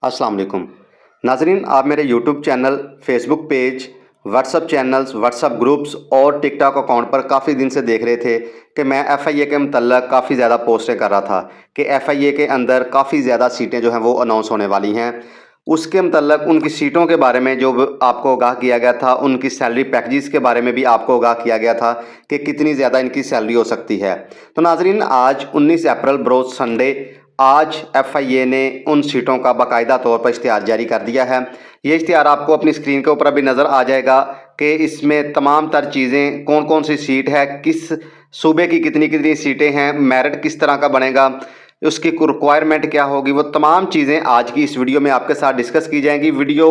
अस्सलाम वालेकुम नाजरीन, आप मेरे YouTube channel, Facebook page, WhatsApp channels, WhatsApp groups और टिकटॉक अकाउंट पर काफ़ी दिन से देख रहे थे कि मैं एफआईए के मतलब काफ़ी ज़्यादा पोस्टें कर रहा था कि एफआईए के अंदर काफ़ी ज़्यादा सीटें जो हैं वो अनाउंस होने वाली हैं। उसके मतलब उनकी सीटों के बारे में जो आपको आगाह किया गया था, उनकी सैलरी पैकेजेस के बारे में भी आपको आगाह किया गया था कि कितनी ज़्यादा इनकी सैलरी हो सकती है। तो नाजरीन, आज 19 अप्रैल बरोज़ संडे आज एफआईए ने उन सीटों का बाकायदा तौर पर इश्तिहार जारी कर दिया है। ये इश्तिहार आपको अपनी स्क्रीन के ऊपर भी नज़र आ जाएगा कि इसमें तमाम तर चीज़ें, कौन कौन सी सीट है, किस सूबे की कितनी कितनी सीटें हैं, मेरिट किस तरह का बनेगा, उसकी रिक्वायरमेंट क्या होगी, वो तमाम चीज़ें आज की इस वीडियो में आपके साथ डिस्कस की जाएंगी। वीडियो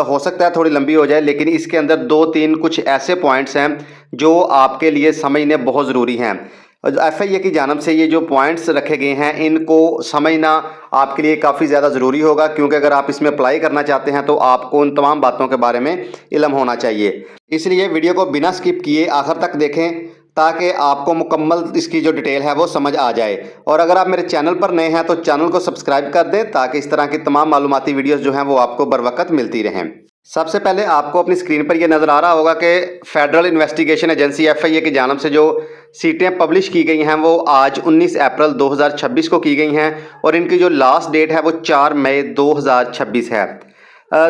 हो सकता है थोड़ी लंबी हो जाए, लेकिन इसके अंदर दो तीन कुछ ऐसे पॉइंट्स हैं जो आपके लिए समझने बहुत ज़रूरी हैं। एफआईए की जानब से ये जो पॉइंट्स रखे गए हैं, इनको समझना आपके लिए काफ़ी ज़्यादा ज़रूरी होगा, क्योंकि अगर आप इसमें अप्लाई करना चाहते हैं तो आपको उन तमाम बातों के बारे में इल्म होना चाहिए। इसलिए वीडियो को बिना स्किप किए आखिर तक देखें ताकि आपको मुकम्मल इसकी जो डिटेल है वो समझ आ जाए। और अगर आप मेरे चैनल पर नए हैं तो चैनल को सब्सक्राइब कर दें ताकि इस तरह की तमाम मालूमाती वीडियोज़ जो हैं वो आपको बर वक्त मिलती रहें। सबसे पहले आपको अपनी स्क्रीन पर यह नज़र आ रहा होगा कि फेडरल इन्वेस्टिगेशन एजेंसी एफआईए की जानब से जो सीटें पब्लिश की गई हैं वो आज 19 अप्रैल 2026 को की गई हैं और इनकी जो लास्ट डेट है वो 4 मई 2026 है।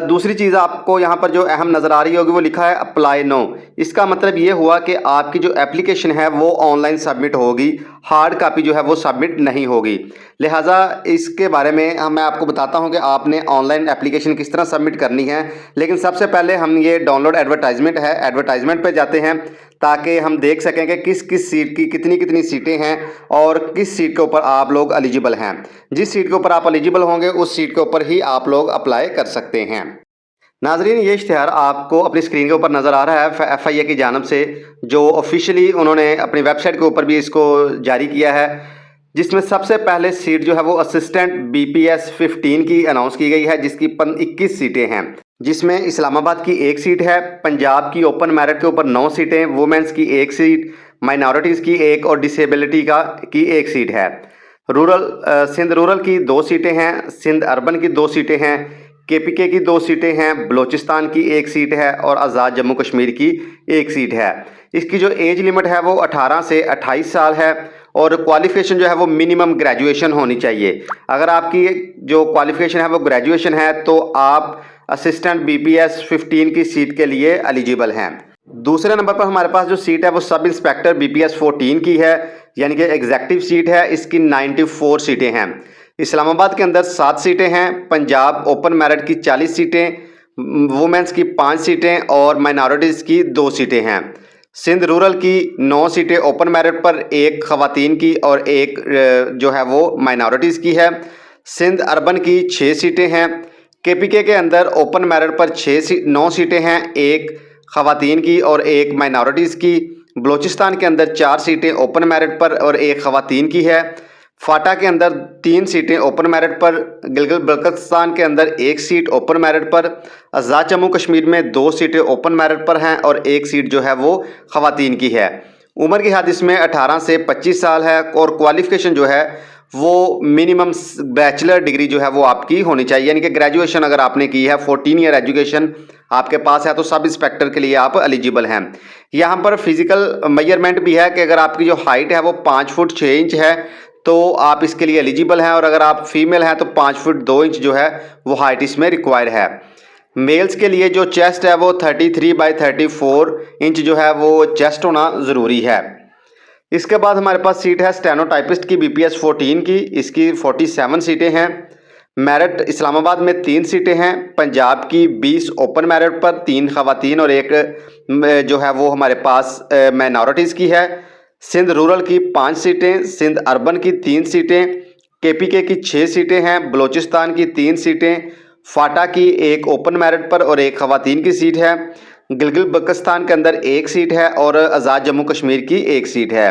दूसरी चीज़ आपको यहाँ पर जो अहम नज़र आ रही होगी वो लिखा है अप्लाई नो। इसका मतलब ये हुआ कि आपकी जो एप्लीकेशन है वो ऑनलाइन सबमिट होगी, हार्ड कापी जो है वो सबमिट नहीं होगी। लिहाजा इसके बारे में मैं आपको बताता हूँ कि आपने ऑनलाइन एप्लीकेशन किस तरह सबमिट करनी है। लेकिन सबसे पहले हम ये डाउनलोड एडवर्टाइजमेंट है, एडवर्टाइजमेंट पे जाते हैं ताकि हम देख सकें कि किस किस सीट की कितनी कितनी सीटें हैं और किस सीट के ऊपर आप लोग एलिजिबल हैं। जिस सीट के ऊपर आप एलिजिबल होंगे उस सीट के ऊपर ही आप लोग अप्लाई कर सकते हैं। नाजरीन, ये इश्तिहार आपको अपनी स्क्रीन के ऊपर नज़र आ रहा है एफआईए की जानब से, जो ऑफिशियली उन्होंने अपनी वेबसाइट के ऊपर भी इसको जारी किया है, जिसमें सबसे पहले सीट जो है वो असिस्टेंट बीपीएस 15 की अनाउंस की गई है, जिसकी 21 सीटें हैं, जिसमें इस्लामाबाद की एक सीट है, पंजाब की ओपन मेरिट के ऊपर 9 सीटें, वुमेंस की एक सीट, माइनॉरिटीज़ की एक और डिसेबिलिटी की एक सीट है। सिंध रूरल की 2 सीटें हैं, सिंध अर्बन की 2 सीटें हैं, केपीके की 2 सीटें हैं, बलूचिस्तान की एक सीट है और आज़ाद जम्मू कश्मीर की एक सीट है। इसकी जो एज लिमिट है वो 18 से 28 साल है और क्वालिफिकेशन जो है वो मिनिमम ग्रेजुएशन होनी चाहिए। अगर आपकी जो क्वालिफिकेशन है वो ग्रेजुएशन है तो आप असिस्टेंट बीपीएस 15 की सीट के लिए एलिजिबल हैं। दूसरे नंबर पर हमारे पास जो सीट है वो सब इंस्पेक्टर बीपीएस 14 की है, यानी कि एग्जेक्टिव सीट है। इसकी 94 सीटें हैं। इस्लामाबाद के अंदर 7 सीटें हैं, पंजाब ओपन मेरिट की 40 सीटें, वुमेंस की 5 सीटें और माइनॉरिटीज़ की 2 सीटें हैं। सिंध रूरल की 9 सीटें ओपन मेरिट पर, एक ख़वातीन की और एक जो है वो माइनॉरिटीज़ की है। सिंध अर्बन की 6 सीटें हैं। केपीके के अंदर ओपन मेरिट पर 9 सीटें हैं, एक ख़वातीन की और एक माइनॉरिटीज़ की। बलूचिस्तान के अंदर 4 सीटें ओपन मेरिट पर और एक ख़वातीन की है। फाटा के अंदर 3 सीटें ओपन मेरिट पर, गिलगित बल्तिस्तान के अंदर 1 सीट ओपन मेरिट पर, आज़ाद जम्मू कश्मीर में 2 सीटें ओपन मेरिट पर हैं और 1 सीट जो है वो ख़वातीन की है। उम्र की हद इसमें 18 से 25 साल है और क्वालिफ़िकेशन जो है वो मिनिमम बैचलर डिग्री जो है वो आपकी होनी चाहिए, यानी कि ग्रेजुएशन अगर आपने की है, 14 ईयर एजुकेशन आपके पास है तो सब इंस्पेक्टर के लिए आप एलिजिबल हैं। यहाँ पर फिज़िकल मेजरमेंट भी है कि अगर आपकी जो हाइट है वो 5 फुट 6 इंच है तो आप इसके लिए एलिजिबल हैं, और अगर आप फीमेल हैं तो 5 फुट 2 इंच जो है वो हाइट इसमें रिक्वायर है। मेल्स के लिए जो चेस्ट है वो 33 बाई 34 इंच जो है वो चेस्ट होना ज़रूरी है। इसके बाद हमारे पास सीट है स्टेनोटाइपिस्ट की बीपीएस 14 की, इसकी 47 सीटें हैं। मेरिट इस्लामाबाद में 3 सीटें हैं, पंजाब की 20 ओपन मेरिट पर, 3 ख़वातीन और एक जो है वो हमारे पास माइनॉरिटीज़ की है। सिंध रूरल की 5 सीटें, सिंध अर्बन की 3 सीटें, केपीके की 6 सीटें हैं, बलूचिस्तान की 3 सीटें, फाटा की एक ओपन मेरिट पर और एक ख़वातीन की सीट है। गिलगित बल्तिस्तान के अंदर 1 सीट है और आज़ाद जम्मू कश्मीर की 1 सीट है।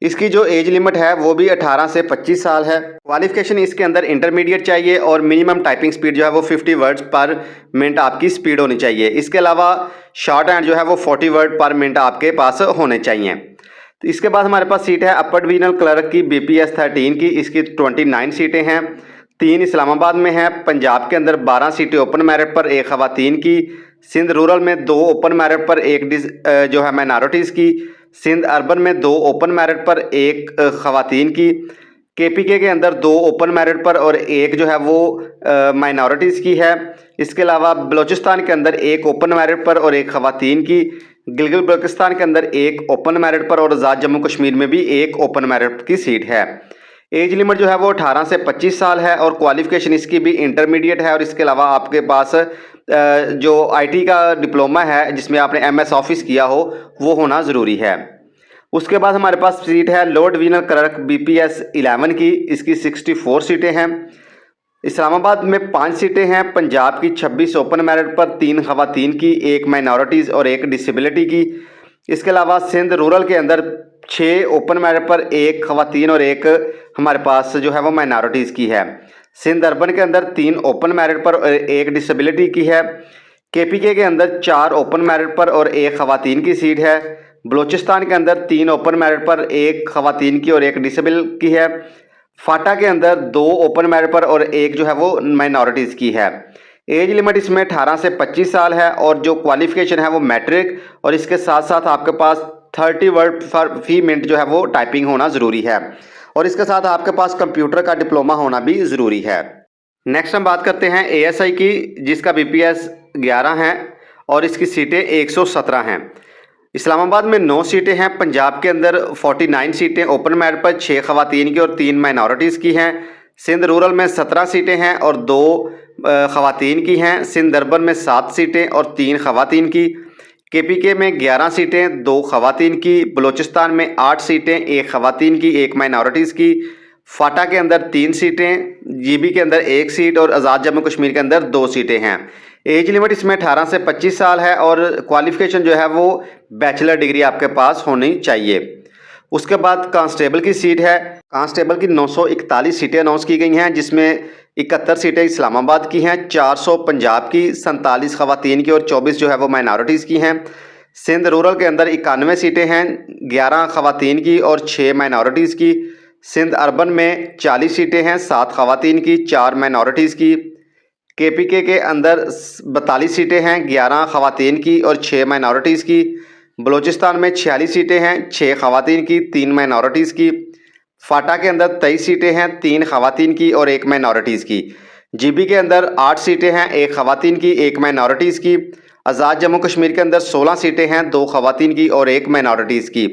इसकी जो एज लिमिट है वो भी 18 से 25 साल है। क्वालिफिकेशन इसके अंदर इंटरमीडिएट चाहिए और मिनिमम टाइपिंग स्पीड जो है वो 50 वर्ड्स पर मिनट आपकी स्पीड होनी चाहिए। इसके अलावा शॉर्ट हैंड जो है वो 40 वर्ड पर मिनट आपके पास होने चाहिए। तो इसके बाद हमारे पास सीट है अपर डिवीजनल क्लर्क की बीपीएस 13 की, इसकी 29 सीटें हैं। 3 इस्लामाबाद में है। पंजाब के अंदर 12 सीटें ओपन मेरिट पर, 1 ख़वातीन की। सिंध रूरल में 2 ओपन मेरिट पर, 1 जो है माइनॉरिटीज़ की। सिंध अर्बन में 2 ओपन मेरिट पर, 1 ख़वातीन की। केपीके के अंदर 2 ओपन मेरिट पर और 1 जो है वो माइनॉरिटीज़ की है। इसके अलावा बलूचिस्तान के अंदर 1 ओपन मेरिट पर और 1 ख़वातीन की। गिलगित बल्तिस्तान के अंदर 1 ओपन मेरिट पर और आज़ाद जम्मू कश्मीर में भी 1 ओपन मेरिट की सीट है। एज लिमिट जो है वो 18 से 25 साल है और क्वालिफिकेशन इसकी भी इंटरमीडिएट है। और इसके अलावा आपके पास जो आईटी का डिप्लोमा है जिसमें आपने एमएस ऑफिस किया हो वो होना ज़रूरी है। उसके बाद हमारे पास सीट है लोअर डिवीजनल क्लर्क बीपीएस 11 की। इसकी 64 सीटें हैं। इस्लामाबाद में 5 सीटें हैं। पंजाब की 26 ओपन मेरिट पर, 3 ख़वातीन की, 1 माइनॉरिटीज़ और 1 डिसेबिलिटी की। इसके अलावा सिंध रूरल के अंदर 6 ओपन मेरिट पर, 1 ख़वातीन और 1 हमारे पास जो है वो माइनॉरिटीज़ की है। सिंध अर्बन के अंदर 3 ओपन मेरिट पर और 1 डिसेबिलिटी की है। केपीके के अंदर 4 ओपन मेरिट पर और 1 ख़वातीन की सीट है। बलूचिस्तान के अंदर 3 ओपन मेरिट पर, 1 ख़वातीन की और 1 डिसेबल की है। फाटा के अंदर 2 ओपन मेरिट पर और 1 जो है वो माइनॉरिटीज़ की है। एज लिमिट इसमें 18 से 25 साल है और जो क्वालिफिकेशन है वो मैट्रिक और इसके साथ साथ आपके पास 30 वर्ड फी मिनट जो है वो टाइपिंग होना ज़रूरी है और इसके साथ आपके पास कंप्यूटर का डिप्लोमा होना भी ज़रूरी है। नेक्स्ट हम बात करते हैं एएसआई की, जिसका बीपीएस 11 है और इसकी सीटें 117 हैं। इस्लामाबाद में 9 सीटें हैं। पंजाब के अंदर 49 सीटें ओपन मेरिट पर, 6 ख़वातीन की और 3 माइनॉरिटीज़ की हैं। सिंध रूरल में 17 सीटें हैं और 2 ख़वातीन की हैं। सिंध अर्बन में 7 सीटें और 3 ख़वातीन की। केपीके में 11 सीटें, 2 ख़वातीन की। बलूचिस्तान में 8 सीटें, 1 ख़वातीन की, 1 माइनॉरिटीज़ की। फाटा के अंदर 3 सीटें, जीबी के अंदर 1 सीट और आज़ाद जम्मू कश्मीर के अंदर 2 सीटें हैं। एज लिमिट इसमें 18 से 25 साल है और क्वालिफिकेशन जो है वो बैचलर डिग्री आपके पास होनी चाहिए। उसके बाद कांस्टेबल की सीट है। कांस्टेबल की 941 सीटें अनाउंस की गई हैं, जिसमें 71 सीटें इस्लामाबाद की हैं, 400 पंजाब की, 47 ख़वातीन की और 24 जो है वो माइनॉरिटीज़ की हैं। सिंध रूरल के अंदर 91 सीटें हैं, 11 ख़वातीन की और 6 माइनॉरिटीज़ की। सिंध अर्बन में 40 सीटें हैं, 7 ख़वातीन की, 4 माइनॉरिटीज़ की। केपीके के अंदर 42 सीटें हैं, 11 ख़वातीन की और 6 माइनॉरिटीज़ की। बलूचिस्तान में 46 सीटें हैं, 6 ख़वातीन की, 3 माइनॉरिटीज़ की। फाटा के अंदर 23 सीटें हैं, 3 ख़वातीन की और 1 माइनॉरिटीज़ की। जीबी के अंदर 8 सीटें हैं, 1 ख़वातीन की, 1 माइनॉरिटीज़ की। आज़ाद जम्मू कश्मीर के अंदर 16 सीटें हैं, 2 ख़वातीन की और 1 माइनॉरिटीज़ की।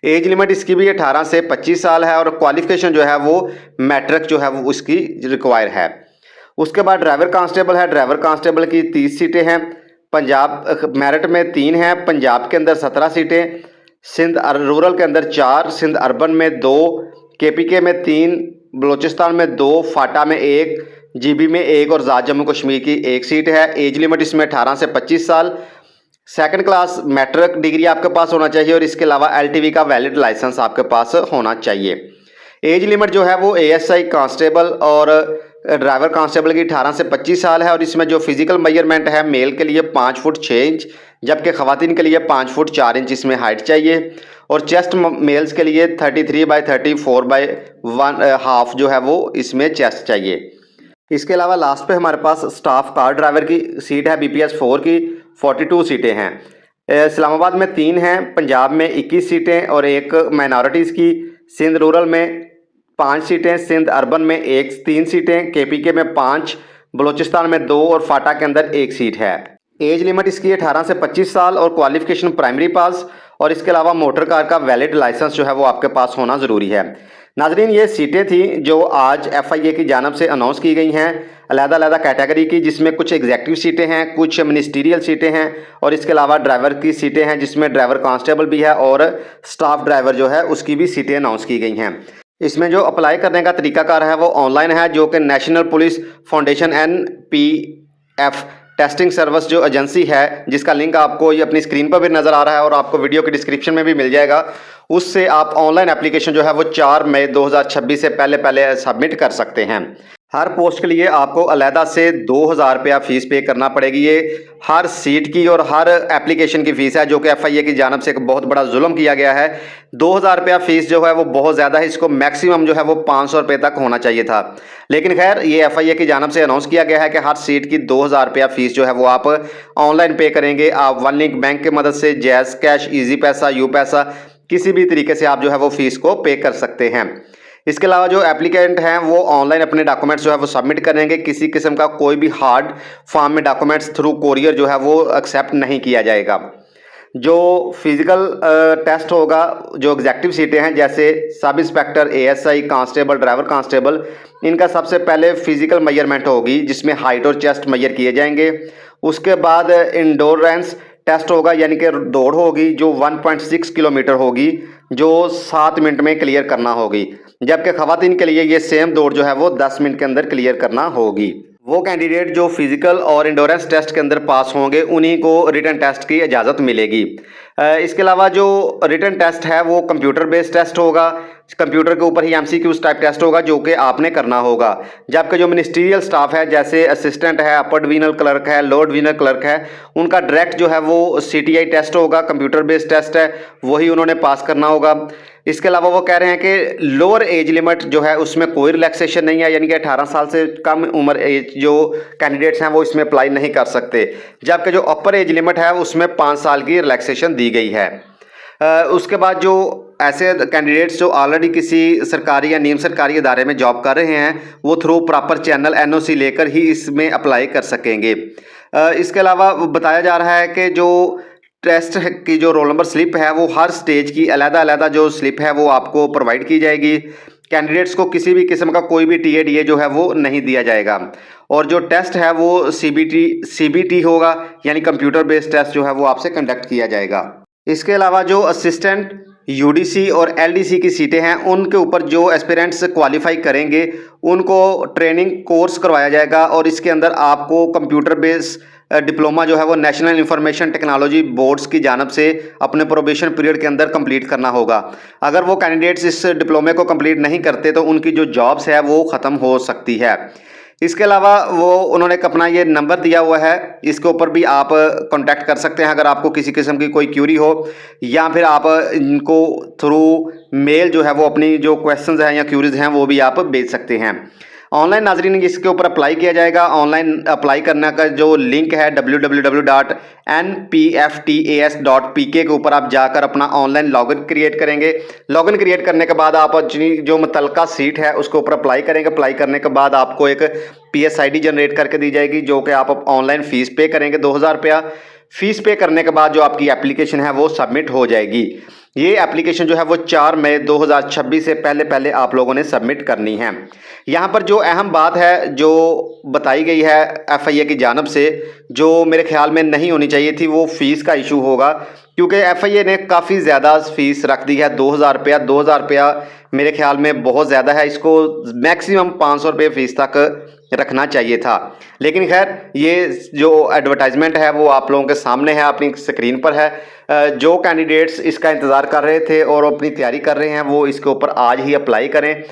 एज लिमिट इसकी भी 18 से 25 साल है और क्वालिफिकेशन जो है वो मैट्रिक जो है वो उसकी रिक्वायर है। उसके बाद ड्राइवर कांस्टेबल है। ड्राइवर कांस्टेबल की 30 सीटें हैं। पंजाब मेरिट में 3 हैं। पंजाब के अंदर 17 सीटें, सिंध रूरल के अंदर 4, सिंध अर्बन में 2, केपीके में 3, बलूचिस्तान में 2, फाटा में 1, जीबी में 1 और आज़ाद जम्मू कश्मीर की 1 सीट है। एज लिमिट इसमें 18 से 25 साल। सेकंड क्लास मैट्रिक डिग्री आपके पास होना चाहिए और इसके अलावा एलटीवी का वैलिड लाइसेंस आपके पास होना चाहिए। एज लिमिट जो है वो एएसआई कांस्टेबल और ड्राइवर कांस्टेबल की 18 से 25 साल है और इसमें जो फिजिकल मेजरमेंट है, मेल के लिए 5 फुट 6 इंच, जबकि ख़वातीन के लिए 5 फुट 4 इंच इसमें हाइट चाहिए और चेस्ट मेल्स के लिए 33 बाई 34 बाई 1/2 जो है वो इसमें चेस्ट चाहिए। इसके अलावा लास्ट पे हमारे पास स्टाफ कार ड्राइवर की सीट है बीपीएस 4 की, 42 सीटें हैं। इस्लामाबाद में 3 हैं, पंजाब में 21 सीटें और 1 माइनॉरिटीज़ की। सिंध रूरल में 5 सीटें, सिंध अर्बन में 3 सीटें, केपीके में 5, बलूचिस्तान में 2 और फाटा के अंदर 1 सीट है। एज लिमिट इसकी 18 से 25 साल और क्वालिफिकेशन प्राइमरी पास और इसके अलावा मोटर कार का वैलिड लाइसेंस जो है वो आपके पास होना ज़रूरी है। नाजरीन, ये सीटें थी जो आज एफआईए की जानब से अनाउंस की गई हैं अलग-अलग कैटेगरी की, जिसमें कुछ एग्जेक्टिव सीटें हैं, कुछ मिनिस्टीरियल सीटें हैं और इसके अलावा ड्राइवर की सीटें हैं, जिसमें ड्राइवर कांस्टेबल भी है और स्टाफ ड्राइवर जो है उसकी भी सीटें अनाउंस की गई हैं। इसमें जो अप्लाई करने का तरीकाकार है वो ऑनलाइन है, जो कि national police foundation NPF testing service जो एजेंसी है, जिसका लिंक आपको ये अपनी स्क्रीन पर भी नज़र आ रहा है और आपको वीडियो के डिस्क्रिप्शन में भी मिल जाएगा। उससे आप ऑनलाइन एप्लीकेशन जो है वो 4 मई 2026 से पहले सबमिट कर सकते हैं। हर पोस्ट के लिए आपको अलहदा से 2000 रुपया फ़ीस पे करना पड़ेगी। ये हर सीट की और हर एप्लीकेशन की फ़ीस है, जो कि FIA की जानब से एक बहुत बड़ा जुल्म किया गया है। 2000 रुपया फ़ीस जो है वो बहुत ज़्यादा है, इसको मैक्सिमम जो है वो 500 रुपये तक होना चाहिए था। लेकिन खैर ये FIA की जानब से अनाउंस किया गया है कि हर सीट की 2000 रुपया फ़ीस जो है वो आप ऑनलाइन पे करेंगे। आप वन लिंक बैंक की मदद से जैज़ कैश, ईजी पैसा, यू पैसा, किसी भी तरीके से आप जो है वो फ़ीस को पे कर सकते हैं। इसके अलावा जो एप्लीकेंट हैं वो ऑनलाइन अपने डॉक्यूमेंट्स जो है वो सबमिट करेंगे। किसी किस्म का कोई भी हार्ड फॉर्म में डॉक्यूमेंट्स थ्रू कोरियर जो है वो एक्सेप्ट नहीं किया जाएगा। जो फिजिकल टेस्ट होगा, जो एग्जेक्टिव सीटें हैं जैसे sub inspector, ASI, constable, driver constable, इनका सबसे पहले फिजिकल मेजरमेंट होगी जिसमें हाइट और चेस्ट मेजर किए जाएंगे। उसके बाद इंडोरेंस टेस्ट होगा, यानी कि दौड़ होगी जो 1.6 किलोमीटर होगी, जो 7 मिनट में क्लियर करना होगी। जबकि ख़वातीन के लिए ये सेम दौड़ जो है वो 10 मिनट के अंदर क्लियर करना होगी। वो कैंडिडेट जो फिजिकल और इंडोरेंस टेस्ट के अंदर पास होंगे उन्हीं को रिटन टेस्ट की इजाज़त मिलेगी। इसके अलावा जो रिटन टेस्ट है वो कंप्यूटर बेस्ड टेस्ट होगा। कंप्यूटर के ऊपर ही MCQs टाइप टेस्ट होगा जो कि आपने करना होगा। जबकि जो मिनिस्ट्रियल स्टाफ है जैसे असिस्टेंट है, अपर डिवीजनल क्लर्क है, लोअर डिवीजनल क्लर्क है, उनका डायरेक्ट जो है वो CTI टेस्ट होगा, कंप्यूटर बेस्ड टेस्ट है, वही उन्होंने पास करना होगा। इसके अलावा वो कह रहे हैं कि लोअर एज लिमिट जो है उसमें कोई रिलैक्सेशन नहीं है, यानी कि 18 साल से कम उम्र एज जो कैंडिडेट्स हैं वो इसमें अप्लाई नहीं कर सकते। जबकि जो अपर एज लिमिट है उसमें 5 साल की रिलैक्सेशन दी गई है। उसके बाद जो ऐसे कैंडिडेट्स जो ऑलरेडी किसी सरकारी या नियम सरकारी इदारे में जॉब कर रहे हैं वो थ्रू प्रॉपर चैनल NOC लेकर ही इसमें अप्लाई कर सकेंगे। इसके अलावा बताया जा रहा है कि जो टेस्ट की जो रोल नंबर स्लिप है वो हर स्टेज की अलग-अलग जो स्लिप है वो आपको प्रोवाइड की जाएगी। कैंडिडेट्स को किसी भी किस्म का कोई भी TA/DA जो है वो नहीं दिया जाएगा। और जो टेस्ट है वो CBT होगा, यानी कंप्यूटर बेस्ड टेस्ट जो है वो आपसे कंडक्ट किया जाएगा। इसके अलावा जो असिस्टेंट UDC और LDC की सीटें हैं उनके ऊपर जो एस्पिरेंट्स क्वालिफाई करेंगे उनको ट्रेनिंग कोर्स करवाया जाएगा और इसके अंदर आपको कंप्यूटर बेस्ड डिप्लोमा जो है वो नेशनल इंफॉर्मेशन टेक्नोलॉजी बोर्ड्स की जानब से अपने प्रोबेशन पीरियड के अंदर कंप्लीट करना होगा। अगर वो कैंडिडेट्स इस डिप्लोमे को कंप्लीट नहीं करते तो उनकी जो जॉब्स है वो ख़त्म हो सकती है। इसके अलावा वो उन्होंने एक अपना ये नंबर दिया हुआ है, इसके ऊपर भी आप कांटेक्ट कर सकते हैं अगर आपको किसी किस्म की कोई क्यूरी हो, या फिर आप इनको थ्रू मेल जो है वो अपनी जो क्वेश्चंस हैं या क्यूरीज हैं वो भी आप भेज सकते हैं। ऑनलाइन नाजरीन इसके ऊपर अप्लाई किया जाएगा। ऑनलाइन अप्लाई करने का जो लिंक है www.npftas.pk के ऊपर आप जाकर अपना ऑनलाइन लॉगिन क्रिएट करेंगे। लॉगिन क्रिएट करने के बाद आप जो मुतलका सीट है उसके ऊपर अप्लाई करेंगे। अप्लाई करने के बाद आपको एक PSID जनरेट करके दी जाएगी जो कि आप ऑनलाइन फ़ीस पे करेंगे 2000 रुपया। फ़ीस पे करने के बाद जो आपकी एप्लीकेशन है वो सबमिट हो जाएगी। ये एप्लीकेशन जो है वो 4 मई 2026 से पहले आप लोगों ने सबमिट करनी है। यहाँ पर जो अहम बात है जो बताई गई है FIA की जानब से, जो मेरे ख्याल में नहीं होनी चाहिए थी, वो फ़ीस का इशू होगा, क्योंकि FIA ने काफ़ी ज़्यादा फ़ीस रख दी है 2000 रुपया। 2000 रुपया मेरे ख्याल में बहुत ज़्यादा है, इसको मैक्सिमम 500 रुपये फ़ीस तक रखना चाहिए था। लेकिन खैर ये जो एडवर्टाइजमेंट है वो आप लोगों के सामने है, अपनी स्क्रीन पर है। जो कैंडिडेट्स इसका इंतज़ार कर रहे थे और अपनी तैयारी कर रहे हैं वो इसके ऊपर आज ही अप्लाई करें।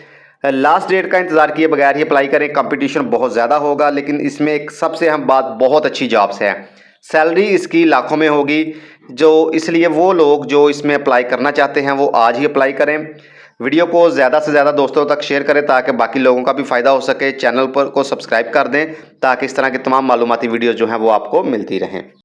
लास्ट डेट का इंतज़ार किए बगैर ही अप्लाई करें। कंपटीशन बहुत ज़्यादा होगा, लेकिन इसमें एक सबसे अहम बात, बहुत अच्छी जॉब्स है, सैलरी इसकी लाखों में होगी। जो इसलिए वो लोग जो इसमें अप्लाई करना चाहते हैं वो आज ही अप्लाई करें। वीडियो को ज़्यादा से ज़्यादा दोस्तों तक शेयर करें ताकि बाकी लोगों का भी फ़ायदा हो सके। चैनल पर को सब्सक्राइब कर दें ताकि इस तरह की तमाम मालूमाती वीडियोज़ जो हैं वो आपको मिलती रहें।